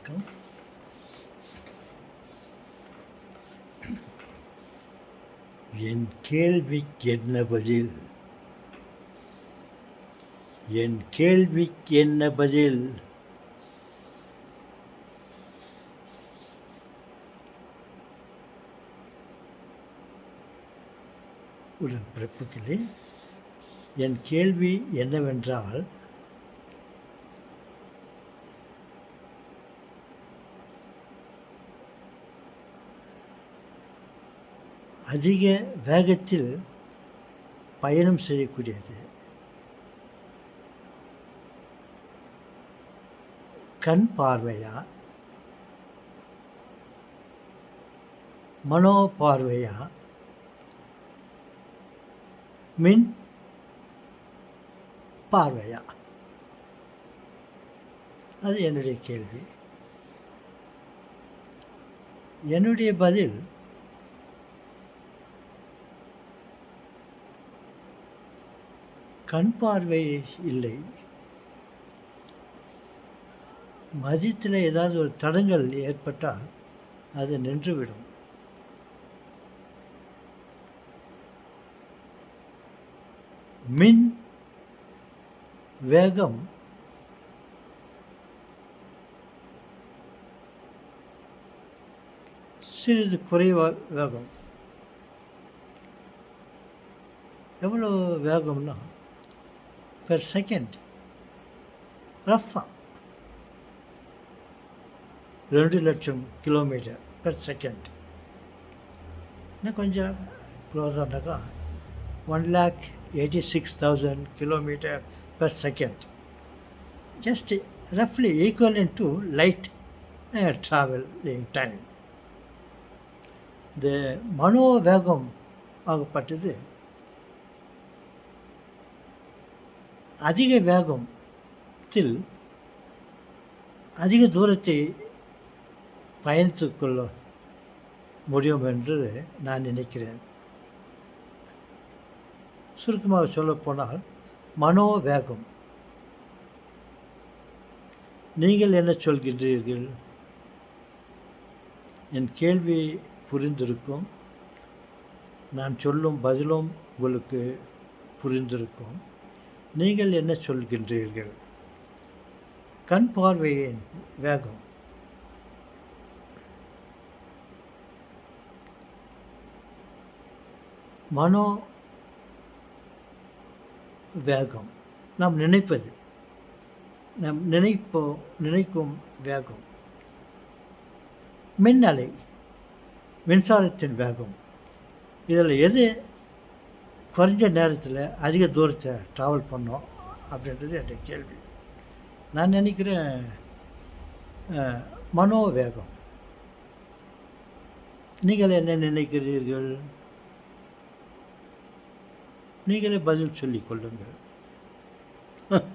வணக்கம். என் கேள்விக்கென்ன பதில்? என் கேள்விக்கென்ன பதில்? உடன்பிறப்புகளே, என் கேள்வி என்னவென்றால், அதிக வேகத்தில் பயணம் செய்யக்கூடியது கண் பார்வையா, மனோ பார்வையா, மின் பார்வையா? அது என்னுடைய கேள்வி. என்னுடைய பதில், கண் பார்வை இல்லை. மதியத்தில் ஏதாவது ஒரு தடங்கள் ஏற்பட்டால் அது நின்றுவிடும். மின் வேகம் சிறிது குறைவாக வேகம். எவ்வளோ வேகம்னா, பெர் செகண்ட் ரஃபா 2,00,000 கிலோமீட்டர் பெர் செகண்ட். இன்னும் கொஞ்சம் க்ளோஸானாக்கா 1,86,000 கிலோமீட்டர் பெர் செகண்ட். ஜஸ்ட் ரஃப்லி equivalent to light travelling time. இந்த மனோ வேகம் ஆகப்பட்டது அதிக வேகத்தில் அதிக தூரத்தை பயணித்து கொள்ள முடியும் என்று நான் நினைக்கிறேன். சுருக்கமாக சொல்லப்போனால் மனோவேகம். நீங்கள் என்ன சொல்கின்றீர்கள்? என் கேள்வி புரிந்திருக்கும். நான் சொல்லும் பதிலும் உங்களுக்கு புரிந்திருக்கும். நீங்கள் என்ன சொல்கின்றீர்கள்? கண் பார்வையின் வேகம் மனோ வேகம், நாம் நினைப்பது, நாம் நினைக்கும் வேகம். மின்னலை, மின்சாரத்தின் வேகம். இதில் எது குறைஞ்ச நேரத்தில் அதிக தூரத்தை ட்ராவல் பண்ணோம் அப்படின்றது என்னுடைய கேள்வி. நான் நினைக்கிறேன் மனோவேகம். நீங்கள் என்ன நினைக்கிறீர்கள்? நீங்களே பதில் சொல்லிக் கொள்ளுங்கள்.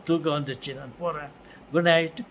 தூக்கம் வந்துச்சு, நான் போகிறேன். Good night.